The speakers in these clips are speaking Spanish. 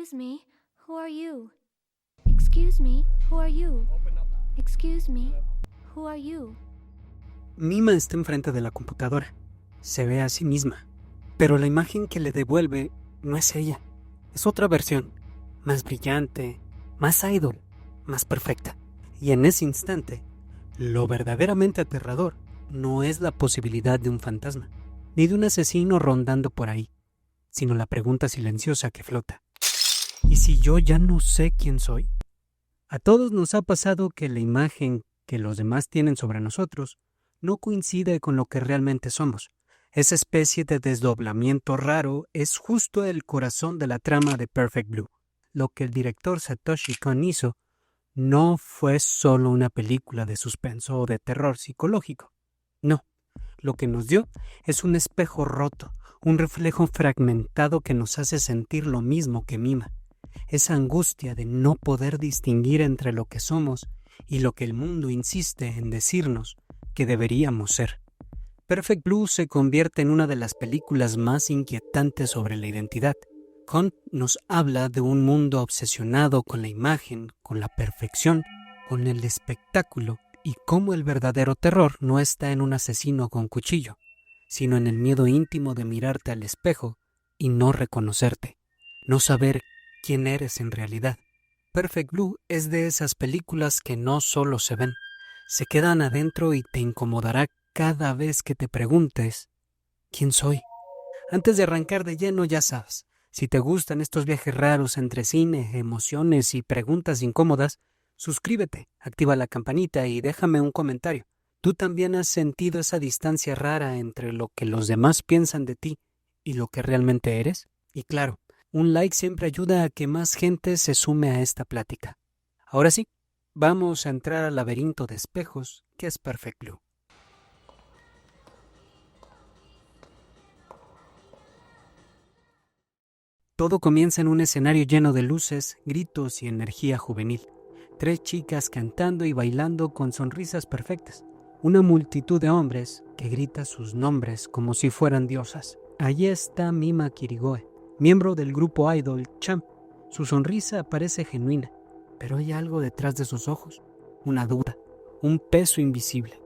Excuse me, who are you? Excuse me, who are you? Excuse me, who are you? Mima está enfrente de la computadora. Se ve a sí misma. Pero la imagen que le devuelve no es ella. Es otra versión. Más brillante, más idol, más perfecta. Y en ese instante, lo verdaderamente aterrador no es la posibilidad de un fantasma, ni de un asesino rondando por ahí, sino la pregunta silenciosa que flota. ¿Y si yo ya no sé quién soy? A todos nos ha pasado que la imagen que los demás tienen sobre nosotros no coincide con lo que realmente somos. Esa especie de desdoblamiento raro es justo el corazón de la trama de Perfect Blue. Lo que el director Satoshi Kon hizo no fue solo una película de suspenso o de terror psicológico. No, lo que nos dio es un espejo roto, un reflejo fragmentado que nos hace sentir lo mismo que Mima. Esa angustia de no poder distinguir entre lo que somos y lo que el mundo insiste en decirnos que deberíamos ser. Perfect Blue se convierte en una de las películas más inquietantes sobre la identidad. Kon nos habla de un mundo obsesionado con la imagen, con la perfección, con el espectáculo y cómo el verdadero terror no está en un asesino con cuchillo, sino en el miedo íntimo de mirarte al espejo y no reconocerte, no saber quién eres en realidad. Perfect Blue es de esas películas que no solo se ven, se quedan adentro y te incomodará cada vez que te preguntes ¿quién soy? Antes de arrancar de lleno, ya sabes, si te gustan estos viajes raros entre cine, emociones y preguntas incómodas, suscríbete, activa la campanita y déjame un comentario. ¿Tú también has sentido esa distancia rara entre lo que los demás piensan de ti y lo que realmente eres? Y claro, un like siempre ayuda a que más gente se sume a esta plática. Ahora sí, vamos a entrar al laberinto de espejos que es Perfect Blue. Todo comienza en un escenario lleno de luces, gritos y energía juvenil. 3 chicas cantando y bailando con sonrisas perfectas. Una multitud de hombres que grita sus nombres como si fueran diosas. Allí está Mima Kirigoe, miembro del grupo idol Champ. Su sonrisa parece genuina, pero hay algo detrás de sus ojos. Una duda, un peso invisible.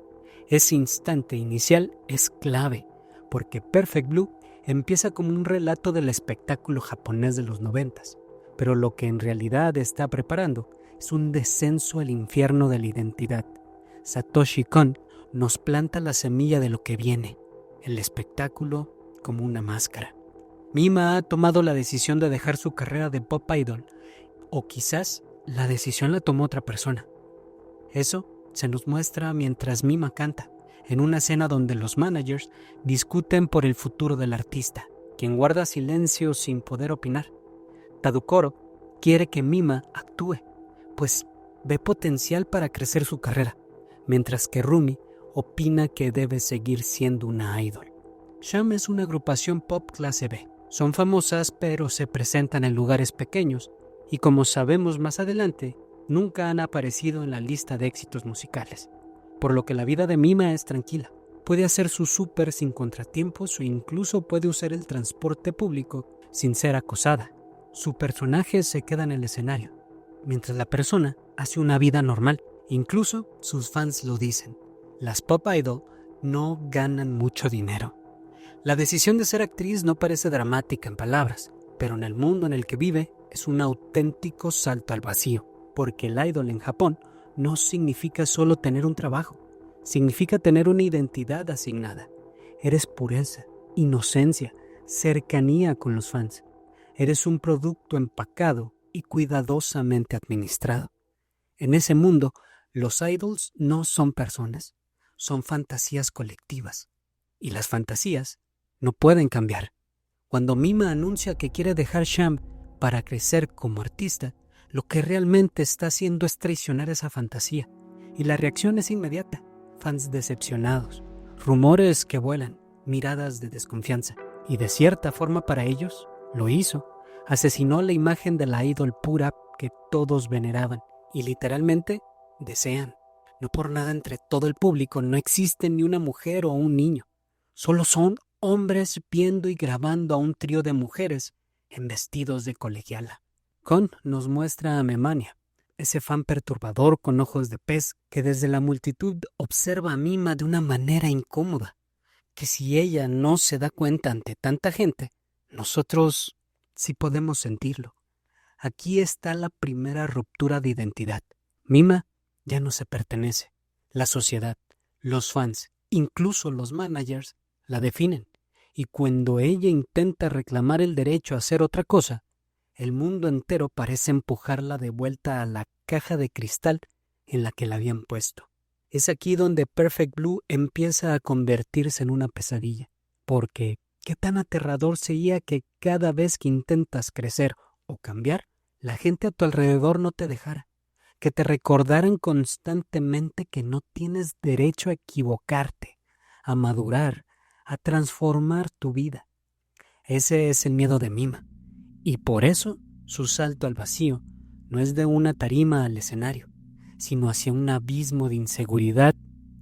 Ese instante inicial es clave, porque Perfect Blue empieza como un relato del espectáculo japonés de los 90s, pero lo que en realidad está preparando es un descenso al infierno de la identidad. Satoshi Kon nos planta la semilla de lo que viene, el espectáculo como una máscara. Mima ha tomado la decisión de dejar su carrera de pop idol, o quizás la decisión la tomó otra persona. Eso se nos muestra mientras Mima canta, en una escena donde los managers discuten por el futuro del artista, quien guarda silencio sin poder opinar. Tadukoro quiere que Mima actúe, pues ve potencial para crecer su carrera, mientras que Rumi opina que debe seguir siendo una idol. Sham es una agrupación pop clase B. Son famosas, pero se presentan en lugares pequeños, y como sabemos más adelante, nunca han aparecido en la lista de éxitos musicales. Por lo que la vida de Mima es tranquila. Puede hacer su súper sin contratiempos o incluso puede usar el transporte público sin ser acosada. Su personaje se queda en el escenario, mientras la persona hace una vida normal. Incluso sus fans lo dicen. Las pop idol no ganan mucho dinero. La decisión de ser actriz no parece dramática en palabras, pero en el mundo en el que vive es un auténtico salto al vacío, porque el idol en Japón no significa solo tener un trabajo, significa tener una identidad asignada. Eres pureza, inocencia, cercanía con los fans. Eres un producto empacado y cuidadosamente administrado. En ese mundo, los idols no son personas, son fantasías colectivas. Y las fantasías no pueden cambiar. Cuando Mima anuncia que quiere dejar Sham para crecer como artista, lo que realmente está haciendo es traicionar esa fantasía. Y la reacción es inmediata. Fans decepcionados, rumores que vuelan, miradas de desconfianza. Y de cierta forma para ellos, lo hizo. Asesinó la imagen de la idol pura que todos veneraban y literalmente desean. No por nada entre todo el público no existe ni una mujer o un niño. Solo son hombres viendo y grabando a un trío de mujeres en vestidos de colegiala. Kon nos muestra a Memania, ese fan perturbador con ojos de pez que desde la multitud observa a Mima de una manera incómoda, que si ella no se da cuenta ante tanta gente, nosotros sí podemos sentirlo. Aquí está la primera ruptura de identidad. Mima ya no se pertenece. La sociedad, los fans, incluso los managers, la definen. Y cuando ella intenta reclamar el derecho a hacer otra cosa, el mundo entero parece empujarla de vuelta a la caja de cristal en la que la habían puesto. Es aquí donde Perfect Blue empieza a convertirse en una pesadilla. Porque qué tan aterrador sería que cada vez que intentas crecer o cambiar, la gente a tu alrededor no te dejara. Que te recordaran constantemente que no tienes derecho a equivocarte, a madurar, a transformar tu vida. Ese es el miedo de Mima. Y por eso su salto al vacío no es de una tarima al escenario, sino hacia un abismo de inseguridad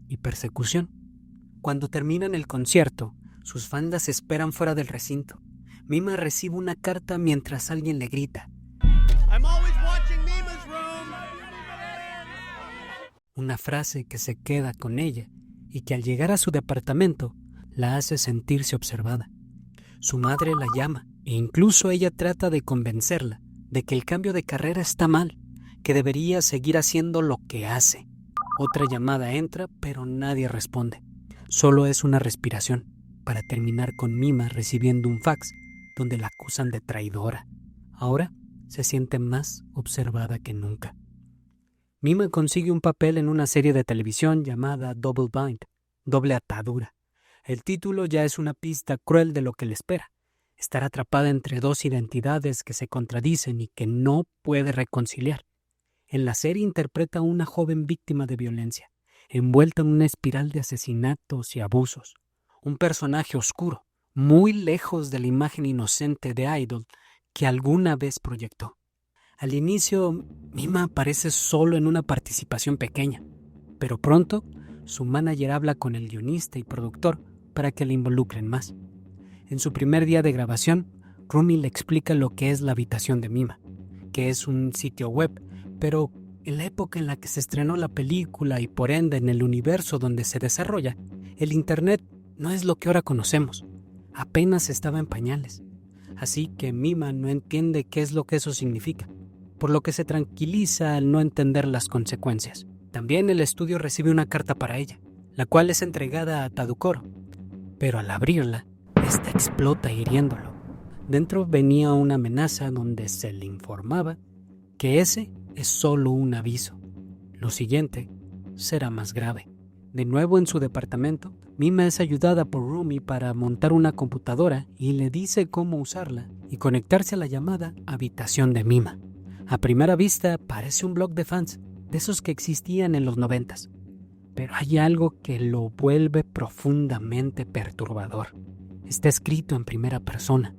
y persecución. Cuando terminan el concierto, sus fans las esperan fuera del recinto. Mima recibe una carta mientras alguien le grita: I'm always watching Mima's room. Una frase que se queda con ella y que al llegar a su departamento la hace sentirse observada. Su madre la llama e incluso ella trata de convencerla de que el cambio de carrera está mal, que debería seguir haciendo lo que hace. Otra llamada entra, pero nadie responde. Solo es una respiración, para terminar con Mima recibiendo un fax donde la acusan de traidora. Ahora se siente más observada que nunca. Mima consigue un papel en una serie de televisión llamada Double Bind, doble atadura. El título ya es una pista cruel de lo que le espera: estar atrapada entre dos identidades que se contradicen y que no puede reconciliar. En la serie interpreta a una joven víctima de violencia, envuelta en una espiral de asesinatos y abusos. Un personaje oscuro, muy lejos de la imagen inocente de Idol que alguna vez proyectó. Al inicio, Mima aparece solo en una participación pequeña, pero pronto su manager habla con el guionista y productor para que la involucren más. En su primer día de grabación, Rumi le explica lo que es la habitación de Mima, que es un sitio web, pero en la época en la que se estrenó la película y por ende en el universo donde se desarrolla, el Internet no es lo que ahora conocemos. Apenas estaba en pañales. Así que Mima no entiende qué es lo que eso significa, por lo que se tranquiliza al no entender las consecuencias. También el estudio recibe una carta para ella, la cual es entregada a Tadukoro, pero al abrirla, esta explota hiriéndolo. Dentro venía una amenaza donde se le informaba que ese es solo un aviso. Lo siguiente será más grave. De nuevo en su departamento, Mima es ayudada por Rumi para montar una computadora y le dice cómo usarla y conectarse a la llamada habitación de Mima. A primera vista parece un blog de fans, de esos que existían en los 90s. Pero hay algo que lo vuelve profundamente perturbador. Está escrito en primera persona,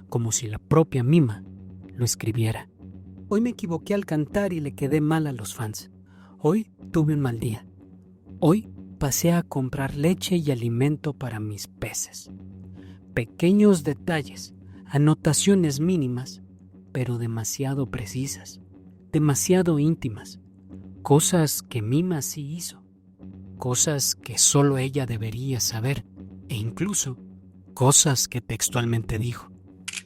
como si la propia Mima lo escribiera. Hoy me equivoqué al cantar y le quedé mal a los fans. Hoy tuve un mal día. Hoy pasé a comprar leche y alimento para mis peces. Pequeños detalles, anotaciones mínimas, pero demasiado precisas, demasiado íntimas. Cosas que Mima sí hizo. Cosas que solo ella debería saber, e incluso cosas que textualmente dijo.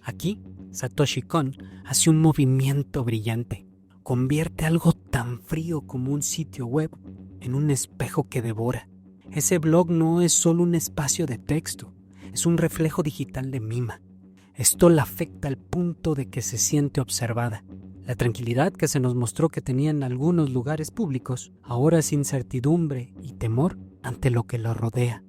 Aquí, Satoshi Kon hace un movimiento brillante. Convierte algo tan frío como un sitio web en un espejo que devora. Ese blog no es solo un espacio de texto, es un reflejo digital de Mima. Esto la afecta al punto de que se siente observada. La tranquilidad que se nos mostró que tenía en algunos lugares públicos, ahora es incertidumbre y temor ante lo que lo rodea.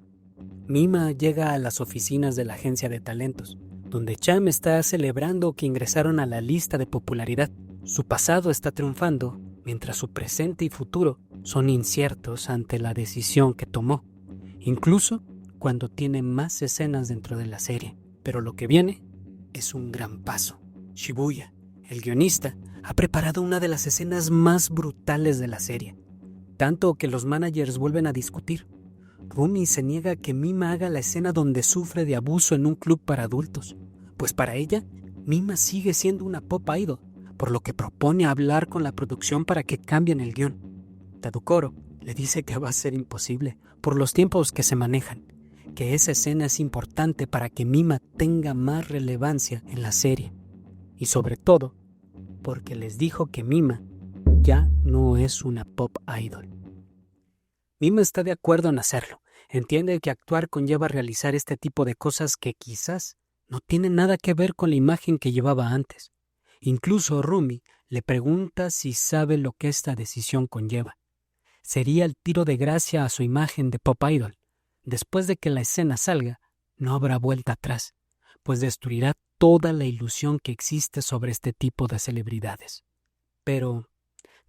Mima llega a las oficinas de la agencia de talentos, donde Cham está celebrando que ingresaron a la lista de popularidad. Su pasado está triunfando, mientras su presente y futuro son inciertos ante la decisión que tomó, incluso cuando tiene más escenas dentro de la serie. Pero lo que viene es un gran paso. Shibuya, el guionista, ha preparado una de las escenas más brutales de la serie, tanto que los managers vuelven a discutir. Rumi se niega a que Mima haga la escena donde sufre de abuso en un club para adultos, pues para ella, Mima sigue siendo una pop idol, por lo que propone hablar con la producción para que cambien el guión. Tadukoro le dice que va a ser imposible por los tiempos que se manejan, que esa escena es importante para que Mima tenga más relevancia en la serie, y sobre todo porque les dijo que Mima ya no es una pop idol. Mima está de acuerdo en hacerlo, entiende que actuar conlleva realizar este tipo de cosas que quizás no tienen nada que ver con la imagen que llevaba antes. Incluso Rumi le pregunta si sabe lo que esta decisión conlleva. Sería el tiro de gracia a su imagen de pop idol. Después de que la escena salga, no habrá vuelta atrás, pues destruirá toda la ilusión que existe sobre este tipo de celebridades. Pero,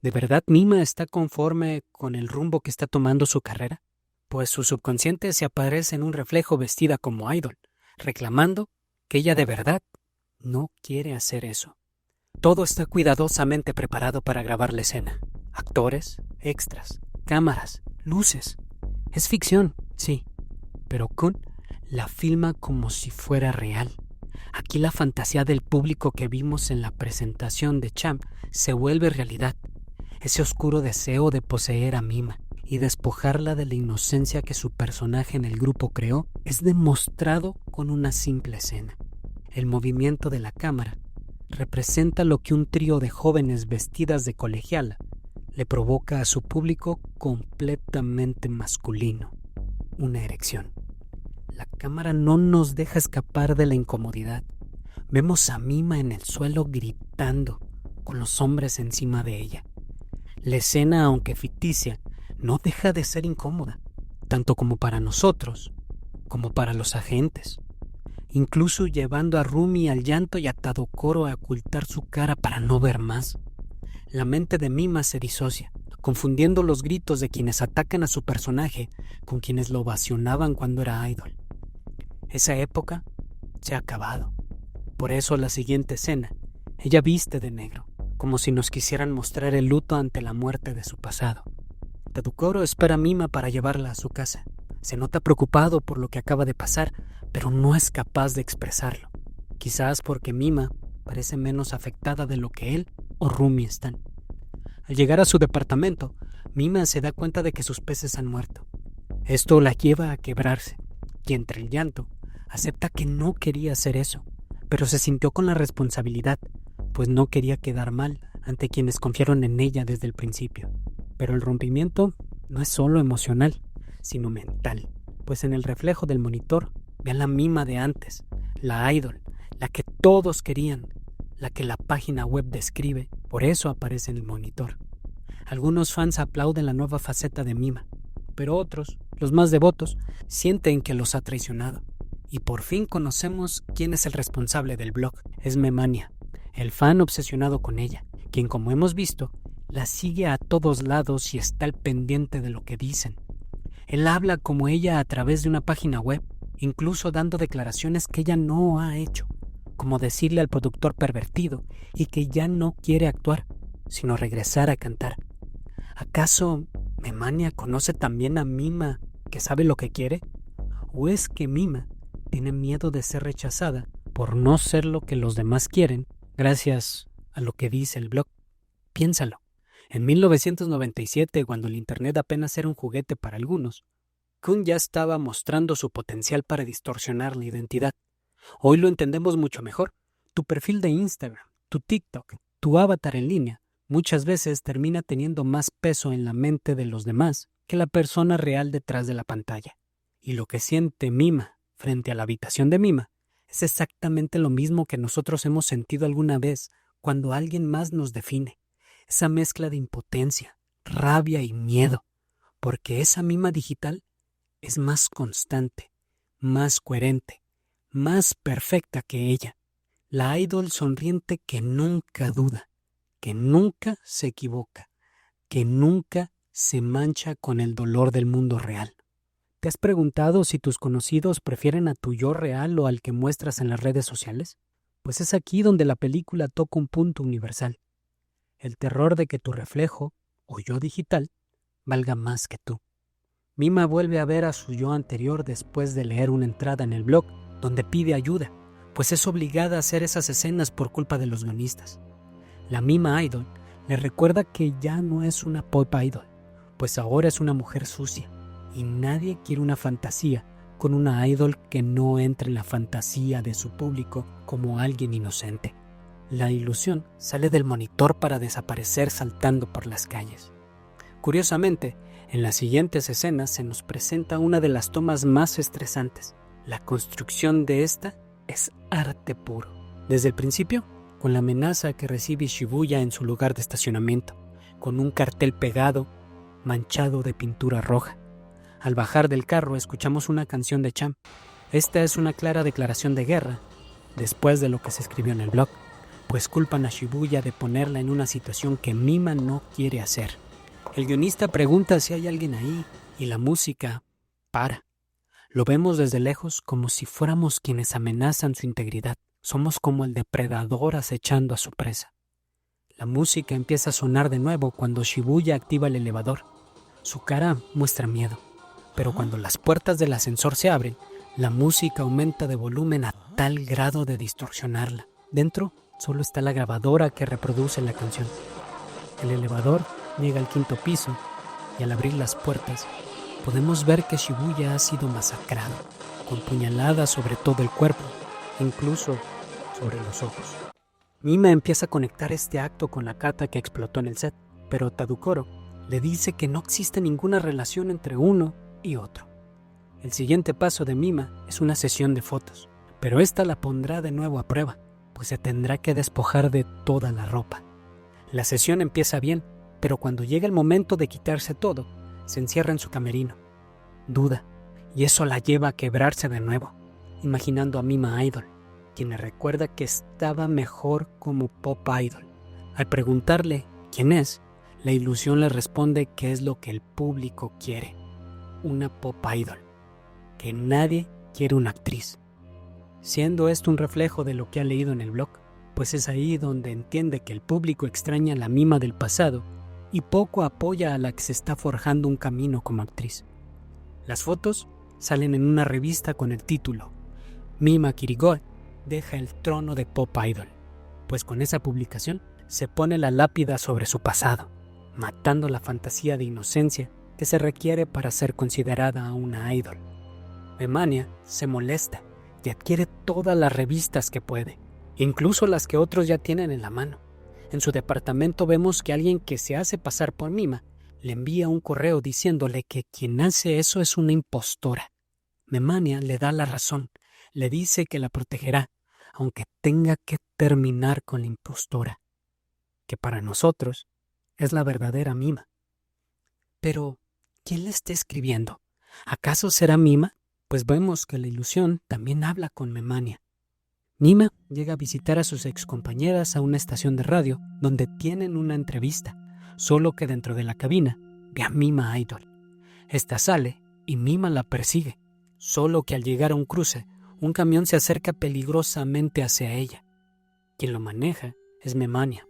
¿de verdad Mima está conforme con el rumbo que está tomando su carrera? Pues su subconsciente se aparece en un reflejo vestida como idol, reclamando que ella de verdad no quiere hacer eso. Todo está cuidadosamente preparado para grabar la escena. Actores, extras, cámaras, luces. Es ficción, sí, pero Kun la filma como si fuera real. Aquí la fantasía del público que vimos en la presentación de Champ se vuelve realidad. Ese oscuro deseo de poseer a Mima y despojarla de la inocencia que su personaje en el grupo creó es demostrado con una simple escena. El movimiento de la cámara representa lo que un trío de jóvenes vestidas de colegiala le provoca a su público completamente masculino, una erección. La cámara no nos deja escapar de la incomodidad. Vemos a Mima en el suelo gritando, con los hombres encima de ella. La escena, aunque ficticia, no deja de ser incómoda, tanto como para nosotros, como para los agentes. Incluso llevando a Rumi al llanto y a Tadukoro a ocultar su cara para no ver más. La mente de Mima se disocia, confundiendo los gritos de quienes atacan a su personaje con quienes lo ovacionaban cuando era idol. Esa época se ha acabado. Por eso la siguiente escena, ella viste de negro, como si nos quisieran mostrar el luto ante la muerte de su pasado. Tadukoro espera a Mima para llevarla a su casa. Se nota preocupado por lo que acaba de pasar, pero no es capaz de expresarlo. Quizás porque Mima parece menos afectada de lo que él o Rumi están. Al llegar a su departamento, Mima se da cuenta de que sus peces han muerto. Esto la lleva a quebrarse, y entre el llanto, acepta que no quería hacer eso, pero se sintió con la responsabilidad, pues no quería quedar mal ante quienes confiaron en ella desde el principio. Pero el rompimiento no es solo emocional, sino mental, pues en el reflejo del monitor ve a la Mima de antes, la idol, la que todos querían, la que la página web describe, por eso aparece en el monitor. Algunos fans aplauden la nueva faceta de Mima, pero otros, los más devotos, sienten que los ha traicionado. Y por fin conocemos quién es el responsable del blog. Es Memania, el fan obsesionado con ella, quien, como hemos visto, la sigue a todos lados y está al pendiente de lo que dicen. Él habla como ella a través de una página web, incluso dando declaraciones que ella no ha hecho, como decirle al productor pervertido y que ya no quiere actuar, sino regresar a cantar. ¿Acaso Memania conoce también a Mima, que sabe lo que quiere? ¿O es que Mima tiene miedo de ser rechazada por no ser lo que los demás quieren, gracias a lo que dice el blog? Piénsalo. En 1997, cuando el Internet apenas era un juguete para algunos, Kun ya estaba mostrando su potencial para distorsionar la identidad. Hoy lo entendemos mucho mejor. Tu perfil de Instagram, tu TikTok, tu avatar en línea, muchas veces termina teniendo más peso en la mente de los demás que la persona real detrás de la pantalla. Y lo que siente Mima frente a la habitación de Mima es exactamente lo mismo que nosotros hemos sentido alguna vez cuando alguien más nos define. Esa mezcla de impotencia, rabia y miedo, porque esa Mima digital es más constante, más coherente, más perfecta que ella. La idol sonriente que nunca duda, que nunca se equivoca, que nunca se mancha con el dolor del mundo real. ¿Te has preguntado si tus conocidos prefieren a tu yo real o al que muestras en las redes sociales? Pues es aquí donde la película toca un punto universal. El terror de que tu reflejo, o yo digital, valga más que tú. Mima vuelve a ver a su yo anterior después de leer una entrada en el blog donde pide ayuda, pues es obligada a hacer esas escenas por culpa de los guionistas. La mima idol le recuerda que ya no es una pop idol, pues ahora es una mujer sucia y nadie quiere una fantasía con una idol que no entre en la fantasía de su público como alguien inocente. La ilusión sale del monitor para desaparecer saltando por las calles. Curiosamente, en las siguientes escenas se nos presenta una de las tomas más estresantes. La construcción de esta es arte puro. Desde el principio, con la amenaza que recibe Shibuya en su lugar de estacionamiento, con un cartel pegado, manchado de pintura roja. Al bajar del carro escuchamos una canción de Champ. Esta es una clara declaración de guerra, después de lo que se escribió en el blog, pues culpan a Shibuya de ponerla en una situación que Mima no quiere hacer. El guionista pregunta si hay alguien ahí y la música para. Lo vemos desde lejos como si fuéramos quienes amenazan su integridad. Somos como el depredador acechando a su presa. La música empieza a sonar de nuevo cuando Shibuya activa el elevador. Su cara muestra miedo, pero cuando las puertas del ascensor se abren, la música aumenta de volumen a tal grado de distorsionarla. Dentro solo está la grabadora que reproduce la canción. El elevador llega al 5º piso y al abrir las puertas podemos ver que Shibuya ha sido masacrado, con puñaladas sobre todo el cuerpo, incluso sobre los ojos. Mima empieza a conectar este acto con la kata que explotó en el set, pero Tadukoro le dice que no existe ninguna relación entre uno y otro. El siguiente paso de Mima es una sesión de fotos, pero esta la pondrá de nuevo a prueba, pues se tendrá que despojar de toda la ropa. La sesión empieza bien, pero cuando llega el momento de quitarse todo, se encierra en su camerino. Duda, y eso la lleva a quebrarse de nuevo, imaginando a Mima Idol, quien le recuerda que estaba mejor como pop idol. Al preguntarle quién es, la ilusión le responde que es lo que el público quiere, una pop idol, que nadie quiere una actriz. Siendo esto un reflejo de lo que ha leído en el blog, pues es ahí donde entiende que el público extraña a la Mima del pasado y poco apoya a la que se está forjando un camino como actriz. Las fotos salen en una revista con el título Mima Kirigoe deja el trono de pop idol, pues con esa publicación se pone la lápida sobre su pasado, matando la fantasía de inocencia que se requiere para ser considerada una idol. Memania se molesta y adquiere todas las revistas que puede, incluso las que otros ya tienen en la mano. En su departamento vemos que alguien que se hace pasar por Mima le envía un correo diciéndole que quien hace eso es una impostora. Memania le da la razón, le dice que la protegerá, aunque tenga que terminar con la impostora, que para nosotros es la verdadera Mima. Pero, ¿quién le está escribiendo? ¿Acaso será Mima? Pues vemos que la ilusión también habla con Memania. Mima llega a visitar a sus excompañeras a una estación de radio donde tienen una entrevista, solo que dentro de la cabina ve a Mima Idol. Esta sale y Mima la persigue, solo que al llegar a un cruce, un camión se acerca peligrosamente hacia ella. Quien lo maneja es Memania.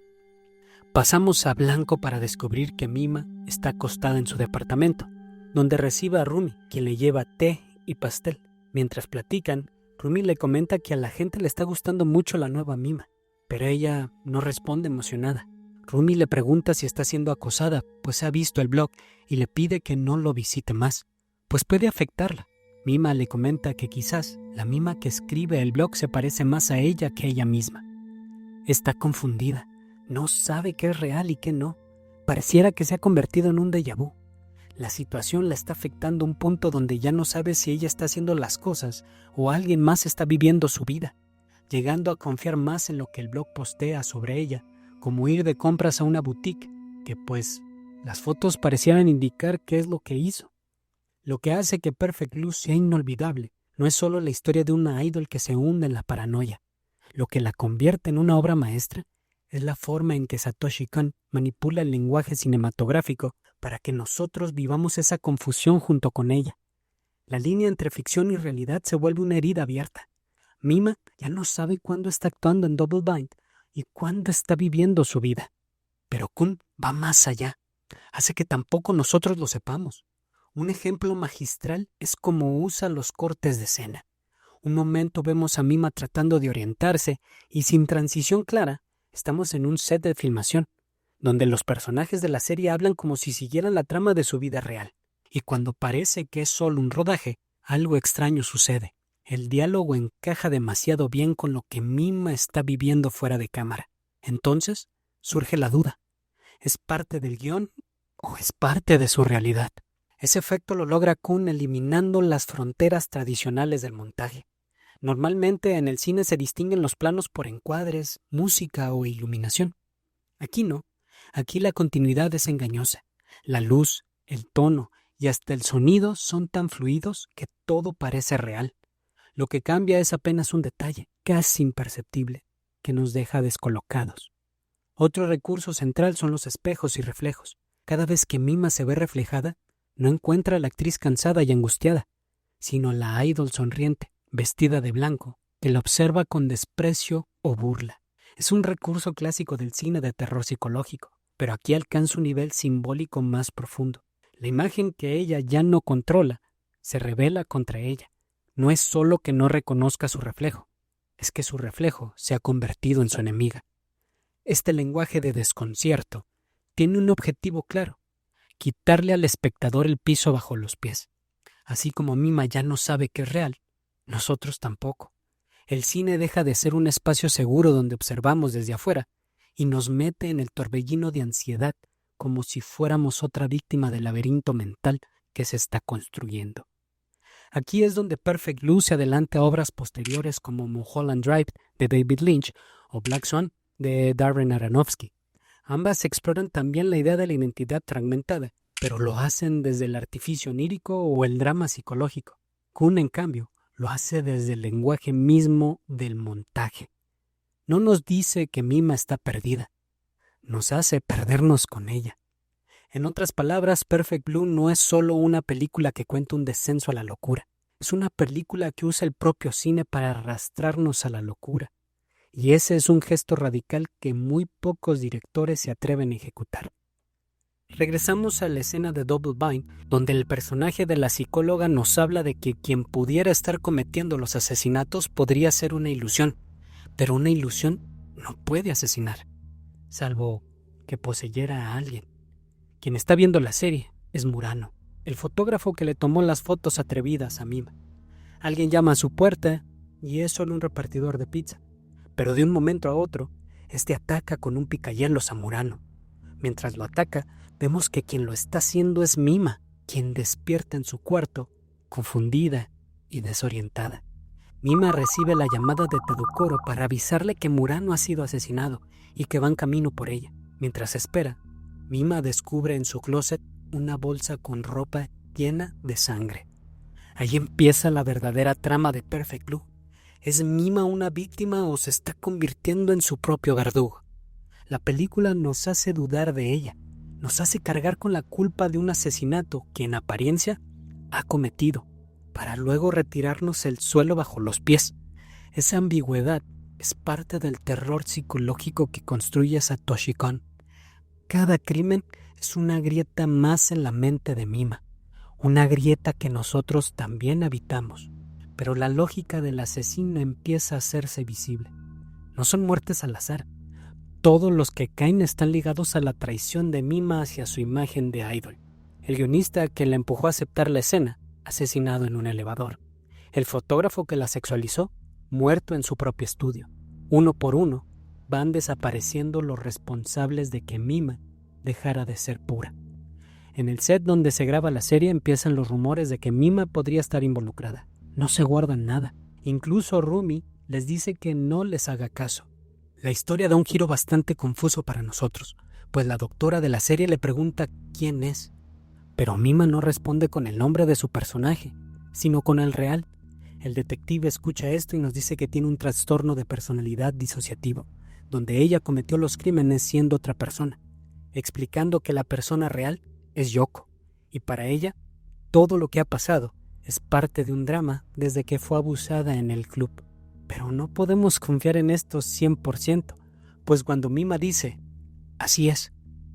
Pasamos a blanco para descubrir que Mima está acostada en su departamento, donde recibe a Rumi, quien le lleva té y pastel. Mientras platican, Rumi le comenta que a la gente le está gustando mucho la nueva Mima, pero ella no responde emocionada. Rumi le pregunta si está siendo acosada, pues ha visto el blog y le pide que no lo visite más, pues puede afectarla. Mima le comenta que quizás la Mima que escribe el blog se parece más a ella que a ella misma. Está confundida, no sabe qué es real y qué no. Pareciera que se ha convertido en un déjà vu. La situación la está afectando a un punto donde ya no sabe si ella está haciendo las cosas o alguien más está viviendo su vida, llegando a confiar más en lo que el blog postea sobre ella, como ir de compras a una boutique, que pues las fotos parecieran indicar qué es lo que hizo. Lo que hace que Perfect Blue sea inolvidable no es solo la historia de una idol que se hunde en la paranoia. Lo que la convierte en una obra maestra es la forma en que Satoshi Kon manipula el lenguaje cinematográfico para que nosotros vivamos esa confusión junto con ella. La línea entre ficción y realidad se vuelve una herida abierta. Mima ya no sabe cuándo está actuando en Double Bind y cuándo está viviendo su vida. Pero Kun va más allá. Hace que tampoco nosotros lo sepamos. Un ejemplo magistral es cómo usa los cortes de escena. Un momento vemos a Mima tratando de orientarse y sin transición clara, Estamos en un set de filmación, donde los personajes de la serie hablan como si siguieran la trama de su vida real. Y cuando parece que es solo un rodaje, algo extraño sucede. El diálogo encaja demasiado bien con lo que Mima está viviendo fuera de cámara. Entonces, surge la duda. ¿Es parte del guión o es parte de su realidad? Ese efecto lo logra Kun eliminando las fronteras tradicionales del montaje. Normalmente en el cine se distinguen los planos por encuadres, música o iluminación. Aquí no. Aquí la continuidad es engañosa. La luz, el tono y hasta el sonido son tan fluidos que todo parece real. Lo que cambia es apenas un detalle, casi imperceptible, que nos deja descolocados. Otro recurso central son los espejos y reflejos. Cada vez que Mima se ve reflejada, no encuentra a la actriz cansada y angustiada, sino la idol sonriente, vestida de blanco, que la observa con desprecio o burla. Es un recurso clásico del cine de terror psicológico, pero aquí alcanza un nivel simbólico más profundo. La imagen que ella ya no controla se revela contra ella. No es solo que no reconozca su reflejo, es que su reflejo se ha convertido en su enemiga. Este lenguaje de desconcierto tiene un objetivo claro: quitarle al espectador el piso bajo los pies. Así como Mima ya no sabe que es real, nosotros tampoco. El cine deja de ser un espacio seguro donde observamos desde afuera y nos mete en el torbellino de ansiedad como si fuéramos otra víctima del laberinto mental que se está construyendo. Aquí es donde Perfect Blue se adelanta a obras posteriores como Mulholland Drive de David Lynch o Black Swan de Darren Aronofsky. Ambas exploran también la idea de la identidad fragmentada, pero lo hacen desde el artificio onírico o el drama psicológico. Kun, en cambio, lo hace desde el lenguaje mismo del montaje. No nos dice que Mima está perdida, nos hace perdernos con ella. En otras palabras, Perfect Blue no es solo una película que cuenta un descenso a la locura. Es una película que usa el propio cine para arrastrarnos a la locura. Y ese es un gesto radical que muy pocos directores se atreven a ejecutar. Regresamos a la escena de Double Bind, donde el personaje de la psicóloga nos habla de que quien pudiera estar cometiendo los asesinatos podría ser una ilusión, pero una ilusión no puede asesinar, salvo que poseyera a alguien. Quien está viendo la serie es Murano, el fotógrafo que le tomó las fotos atrevidas a Mima. Alguien llama a su puerta y es solo un repartidor de pizza, pero de un momento a otro, este ataca con un picahielos a Murano. Mientras lo ataca, vemos que quien lo está haciendo es Mima, quien despierta en su cuarto, confundida y desorientada. Mima recibe la llamada de Tadukoro para avisarle que Murano ha sido asesinado y que van camino por ella. Mientras espera, Mima descubre en su closet una bolsa con ropa llena de sangre. Ahí empieza la verdadera trama de Perfect Blue. ¿Es Mima una víctima o se está convirtiendo en su propio verdugo? La película nos hace dudar de ella, nos hace cargar con la culpa de un asesinato que en apariencia ha cometido, para luego retirarnos el suelo bajo los pies. Esa ambigüedad es parte del terror psicológico que construye Satoshi Kon. Cada crimen es una grieta más en la mente de Mima, una grieta que nosotros también habitamos, pero la lógica del asesino empieza a hacerse visible. No son muertes al azar. Todos los que caen están ligados a la traición de Mima hacia su imagen de idol. El guionista que la empujó a aceptar la escena, asesinado en un elevador. El fotógrafo que la sexualizó, muerto en su propio estudio. Uno por uno, van desapareciendo los responsables de que Mima dejara de ser pura. En el set donde se graba la serie empiezan los rumores de que Mima podría estar involucrada. No se guardan nada. Incluso Rumi les dice que no les haga caso. La historia da un giro bastante confuso para nosotros, pues la doctora de la serie le pregunta quién es. Pero Mima no responde con el nombre de su personaje, sino con el real. El detective escucha esto y nos dice que tiene un trastorno de personalidad disociativo, donde ella cometió los crímenes siendo otra persona, explicando que la persona real es Yoko, y para ella todo lo que ha pasado es parte de un drama desde que fue abusada en el club. Pero no podemos confiar en esto 100%, pues cuando Mima dice, así es,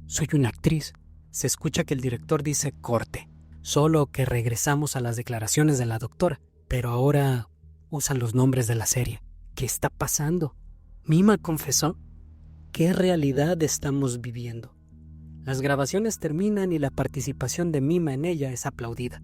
soy una actriz, se escucha que el director dice corte, solo que regresamos a las declaraciones de la doctora, pero ahora usan los nombres de la serie. ¿Qué está pasando? ¿Mima confesó? ¿qué realidad estamos viviendo? Las grabaciones terminan y la participación de Mima en ella es aplaudida.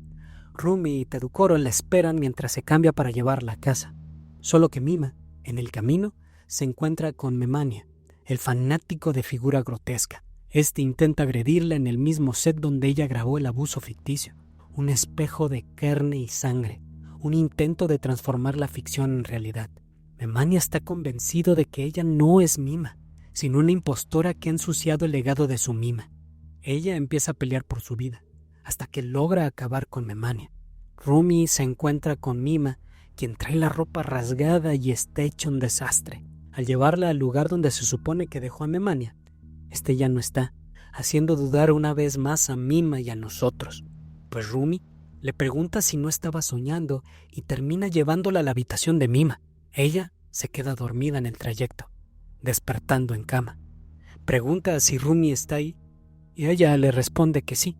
Rumi y Tadukoro la esperan mientras se cambia para llevarla a casa. Solo que Mima, en el camino, se encuentra con Memania, el fanático de figura grotesca. Este intenta agredirla en el mismo set donde ella grabó el abuso ficticio. Un espejo de carne y sangre. Un intento de transformar la ficción en realidad. Memania está convencido de que ella no es Mima, sino una impostora que ha ensuciado el legado de su Mima. Ella empieza a pelear por su vida, hasta que logra acabar con Memania. Rumi se encuentra con Mima, quien trae la ropa rasgada y está hecho un desastre. Al llevarla al lugar donde se supone que dejó a Memania, este ya no está, haciendo dudar una vez más a Mima y a nosotros. Pues Rumi le pregunta si no estaba soñando y termina llevándola a la habitación de Mima. Ella se queda dormida en el trayecto, despertando en cama. Pregunta si Rumi está ahí y ella le responde que sí.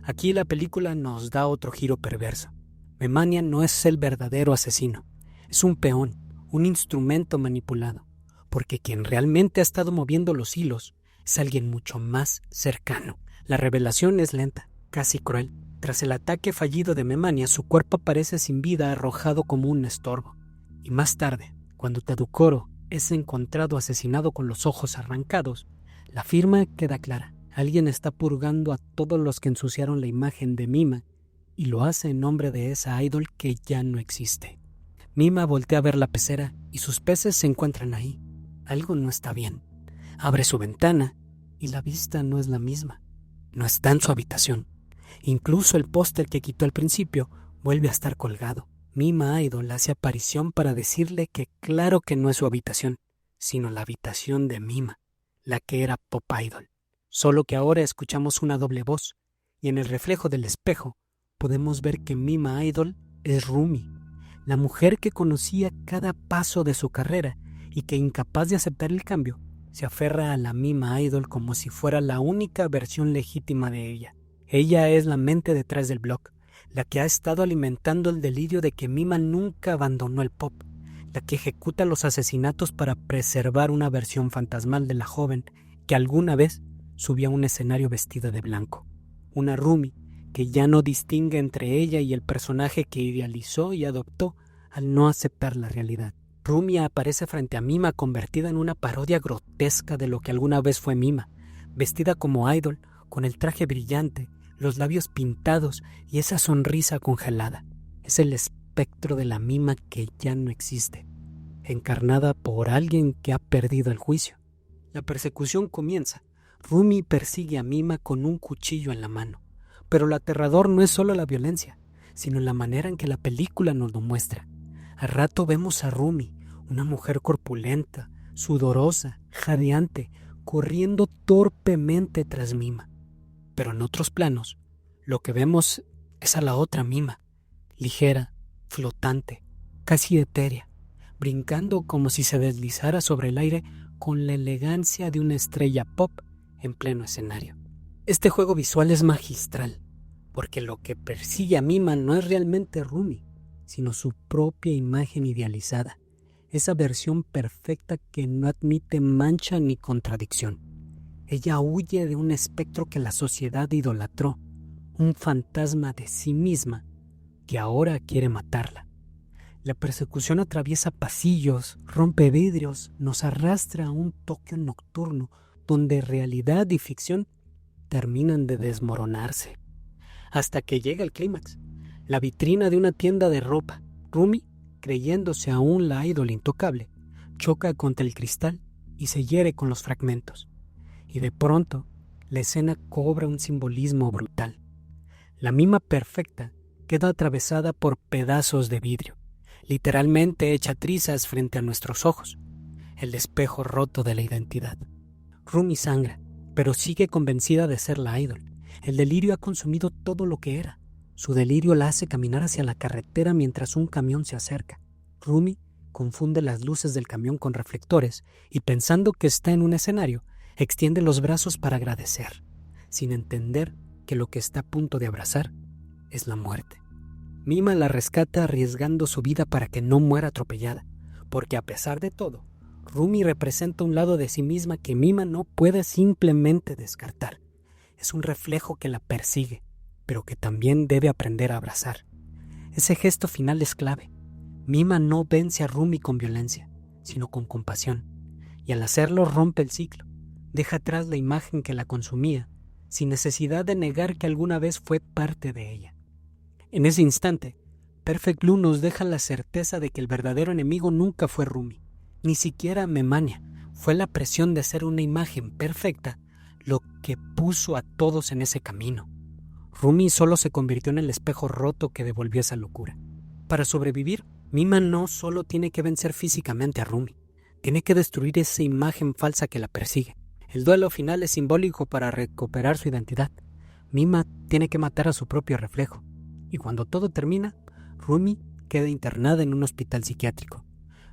Aquí la película nos da otro giro perverso. Memania no es el verdadero asesino, es un peón, un instrumento manipulado, porque quien realmente ha estado moviendo los hilos es alguien mucho más cercano. La revelación es lenta, casi cruel. Tras el ataque fallido de Memania, su cuerpo aparece sin vida, arrojado como un estorbo. Y más tarde, cuando Tadukoro es encontrado asesinado con los ojos arrancados, la firma queda clara. Alguien está purgando a todos los que ensuciaron la imagen de Mima y lo hace en nombre de esa idol que ya no existe. Mima voltea a ver la pecera y sus peces se encuentran ahí. Algo no está bien. Abre su ventana y la vista no es la misma. No está en su habitación. Incluso el póster que quitó al principio vuelve a estar colgado. Mima Idol hace aparición para decirle que claro que no es su habitación, sino la habitación de Mima, la que era Pop Idol. Solo que ahora escuchamos una doble voz, y en el reflejo del espejo podemos ver que Mima Idol es Rumi, la mujer que conocía cada paso de su carrera y que, incapaz de aceptar el cambio, se aferra a la Mima Idol como si fuera la única versión legítima de ella. Ella es la mente detrás del blog, la que ha estado alimentando el delirio de que Mima nunca abandonó el pop, la que ejecuta los asesinatos para preservar una versión fantasmal de la joven que alguna vez subió a un escenario vestida de blanco. Una Rumi que ya no distingue entre ella y el personaje que idealizó y adoptó al no aceptar la realidad. Rumi aparece frente a Mima convertida en una parodia grotesca de lo que alguna vez fue Mima, vestida como idol, con el traje brillante, los labios pintados y esa sonrisa congelada. Es el espectro de la Mima que ya no existe, encarnada por alguien que ha perdido el juicio. La persecución comienza. Rumi persigue a Mima con un cuchillo en la mano, pero lo aterrador no es solo la violencia, sino la manera en que la película nos lo muestra. Al rato vemos a Rumi, una mujer corpulenta, sudorosa, jadeante, corriendo torpemente tras Mima. Pero en otros planos, lo que vemos es a la otra Mima, ligera, flotante, casi etérea, brincando como si se deslizara sobre el aire con la elegancia de una estrella pop en pleno escenario. Este juego visual es magistral, porque lo que persigue a Mima no es realmente Rumi, sino su propia imagen idealizada, esa versión perfecta que no admite mancha ni contradicción. Ella huye de un espectro que la sociedad idolatró, un fantasma de sí misma que ahora quiere matarla. La persecución atraviesa pasillos, rompe vidrios, nos arrastra a un Tokio nocturno donde realidad y ficción terminan de desmoronarse. Hasta que llega el clímax, la vitrina de una tienda de ropa. Rumi, creyéndose aún la idol intocable, choca contra el cristal y se hiere con los fragmentos. Y de pronto, la escena cobra un simbolismo brutal. La Mima perfecta queda atravesada por pedazos de vidrio, literalmente hecha trizas frente a nuestros ojos, el espejo roto de la identidad. Rumi sangra, pero sigue convencida de ser la idol. El delirio ha consumido todo lo que era. Su delirio la hace caminar hacia la carretera mientras un camión se acerca. Rumi confunde las luces del camión con reflectores y, pensando que está en un escenario, extiende los brazos para agradecer, sin entender que lo que está a punto de abrazar es la muerte. Mima la rescata arriesgando su vida para que no muera atropellada, porque a pesar de todo, Rumi representa un lado de sí misma que Mima no puede simplemente descartar. Es un reflejo que la persigue, pero que también debe aprender a abrazar. Ese gesto final es clave. Mima no vence a Rumi con violencia, sino con compasión, y al hacerlo rompe el ciclo, deja atrás la imagen que la consumía, sin necesidad de negar que alguna vez fue parte de ella. En ese instante, Perfect Blue nos deja la certeza de que el verdadero enemigo nunca fue Rumi, ni siquiera Memania. Fue la presión de ser una imagen perfecta lo que puso a todos en ese camino. Rumi solo se convirtió en el espejo roto que devolvió esa locura. Para sobrevivir, Mima no solo tiene que vencer físicamente a Rumi, tiene que destruir esa imagen falsa que la persigue. El duelo final es simbólico para recuperar su identidad. Mima tiene que matar a su propio reflejo. Y cuando todo termina, Rumi queda internada en un hospital psiquiátrico.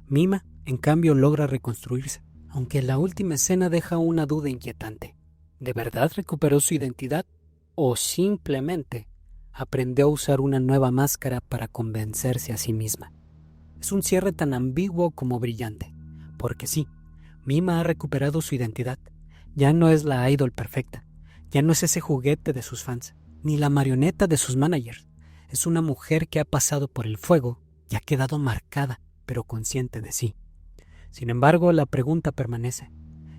Mima, en cambio, logra reconstruirse, aunque la última escena deja una duda inquietante. ¿De verdad recuperó su identidad? ¿O simplemente aprendió a usar una nueva máscara para convencerse a sí misma? Es un cierre tan ambiguo como brillante, porque sí, Mima ha recuperado su identidad. Ya no es la idol perfecta, ya no es ese juguete de sus fans, ni la marioneta de sus managers. Es una mujer que ha pasado por el fuego y ha quedado marcada, pero consciente de sí. Sin embargo, la pregunta permanece.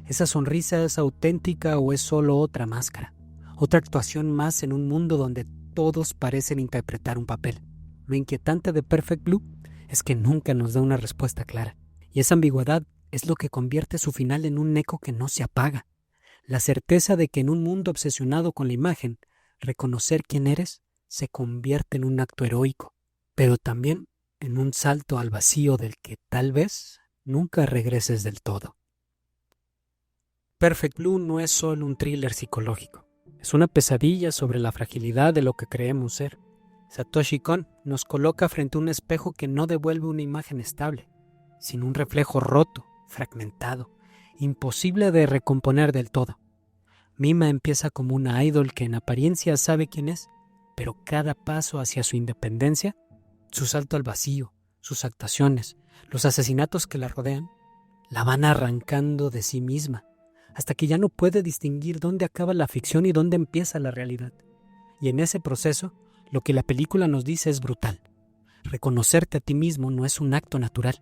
¿Esa sonrisa es auténtica o es solo otra máscara? Otra actuación más en un mundo donde todos parecen interpretar un papel. Lo inquietante de Perfect Blue es que nunca nos da una respuesta clara. Y esa ambigüedad es lo que convierte su final en un eco que no se apaga. La certeza de que en un mundo obsesionado con la imagen, reconocer quién eres se convierte en un acto heroico, pero también en un salto al vacío del que tal vez nunca regreses del todo. Perfect Blue no es solo un thriller psicológico, es una pesadilla sobre la fragilidad de lo que creemos ser. Satoshi Kon nos coloca frente a un espejo que no devuelve una imagen estable, sino un reflejo roto, fragmentado, imposible de recomponer del todo. Mima empieza como una idol que en apariencia sabe quién es, pero cada paso hacia su independencia, su salto al vacío, sus actuaciones, los asesinatos que la rodean, la van arrancando de sí misma, hasta que ya no puede distinguir dónde acaba la ficción y dónde empieza la realidad. Y en ese proceso, lo que la película nos dice es brutal. Reconocerte a ti mismo no es un acto natural,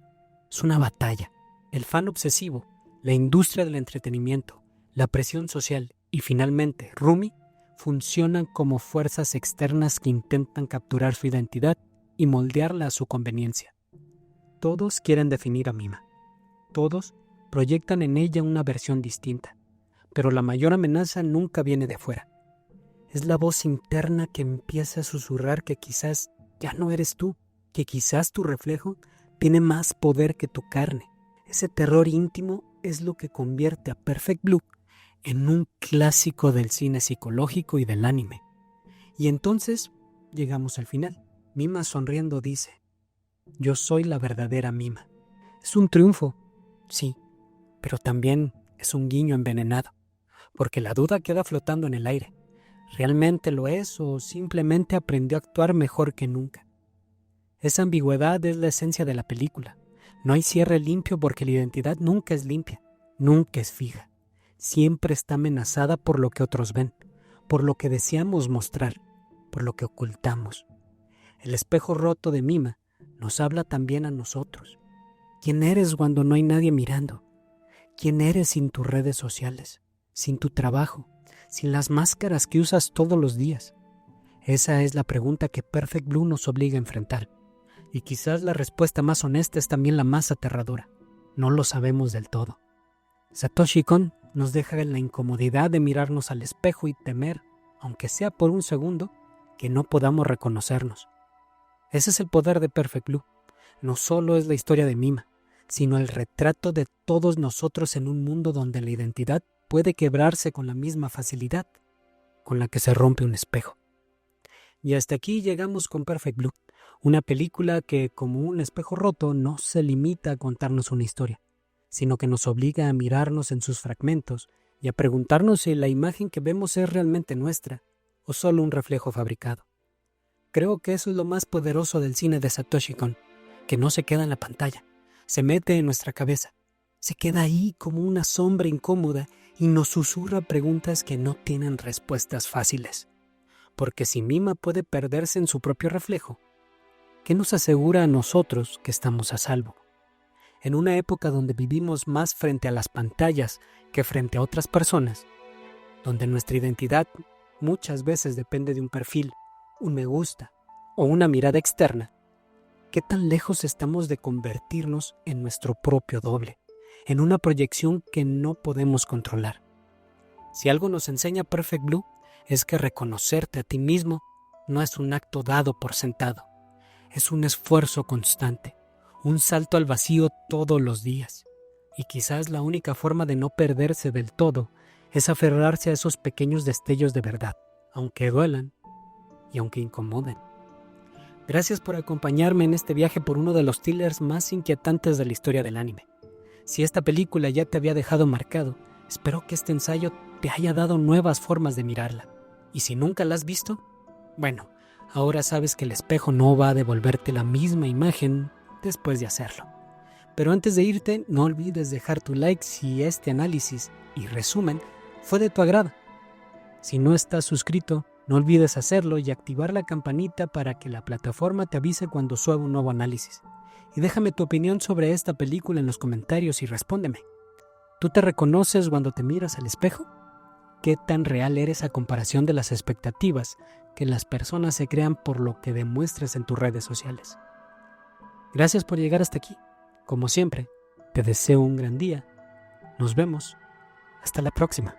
es una batalla. El fan obsesivo, la industria del entretenimiento, la presión social y finalmente Rumi funcionan como fuerzas externas que intentan capturar su identidad y moldearla a su conveniencia. Todos quieren definir a Mima. Todos proyectan en ella una versión distinta, pero la mayor amenaza nunca viene de fuera. Es la voz interna que empieza a susurrar que quizás ya no eres tú, que quizás tu reflejo tiene más poder que tu carne. Ese terror íntimo es lo que convierte a Perfect Blue en un clásico del cine psicológico y del anime. Y entonces llegamos al final. Mima sonriendo dice: yo soy la verdadera Mima. Es un triunfo, sí, pero también es un guiño envenenado, porque la duda queda flotando en el aire. ¿Realmente lo es o simplemente aprendió a actuar mejor que nunca? Esa ambigüedad es la esencia de la película. No hay cierre limpio porque la identidad nunca es limpia, nunca es fija. Siempre está amenazada por lo que otros ven, por lo que deseamos mostrar, por lo que ocultamos. El espejo roto de Mima nos habla también a nosotros. ¿Quién eres cuando no hay nadie mirando? ¿Quién eres sin tus redes sociales, sin tu trabajo, sin las máscaras que usas todos los días? Esa es la pregunta que Perfect Blue nos obliga a enfrentar. Y quizás la respuesta más honesta es también la más aterradora. No lo sabemos del todo. Satoshi Kon nos deja en la incomodidad de mirarnos al espejo y temer, aunque sea por un segundo, que no podamos reconocernos. Ese es el poder de Perfect Blue. No solo es la historia de Mima, sino el retrato de todos nosotros en un mundo donde la identidad puede quebrarse con la misma facilidad con la que se rompe un espejo. Y hasta aquí llegamos con Perfect Blue, una película que, como un espejo roto, no se limita a contarnos una historia, sino que nos obliga a mirarnos en sus fragmentos y a preguntarnos si la imagen que vemos es realmente nuestra o solo un reflejo fabricado. Creo que eso es lo más poderoso del cine de Satoshi Kon, que no se queda en la pantalla, se mete en nuestra cabeza, Se queda ahí como una sombra incómoda y nos susurra preguntas que no tienen respuestas fáciles. Porque si Mima puede perderse en su propio reflejo, ¿qué nos asegura a nosotros que estamos a salvo? En una época donde vivimos más frente a las pantallas que frente a otras personas, donde nuestra identidad muchas veces depende de un perfil, un me gusta o una mirada externa, ¿qué tan lejos estamos de convertirnos en nuestro propio doble, en una proyección que no podemos controlar? Si algo nos enseña Perfect Blue, es que reconocerte a ti mismo no es un acto dado por sentado, es un esfuerzo constante, un salto al vacío todos los días. Y quizás la única forma de no perderse del todo es aferrarse a esos pequeños destellos de verdad, aunque duelan y aunque incomoden. Gracias por acompañarme en este viaje por uno de los thrillers más inquietantes de la historia del anime. Si esta película ya te había dejado marcado, espero que este ensayo te haya dado nuevas formas de mirarla. Y si nunca la has visto, bueno, ahora sabes que el espejo no va a devolverte la misma imagen después de hacerlo. Pero antes de irte, no olvides dejar tu like si este análisis y resumen fue de tu agrado. Si no estás suscrito, no olvides hacerlo y activar la campanita para que la plataforma te avise cuando suba un nuevo análisis. Y déjame tu opinión sobre esta película en los comentarios y respóndeme. ¿Tú te reconoces cuando te miras al espejo? ¿Qué tan real eres a comparación de las expectativas que las personas se crean por lo que demuestres en tus redes sociales? Gracias por llegar hasta aquí. Como siempre, te deseo un gran día. Nos vemos. Hasta la próxima.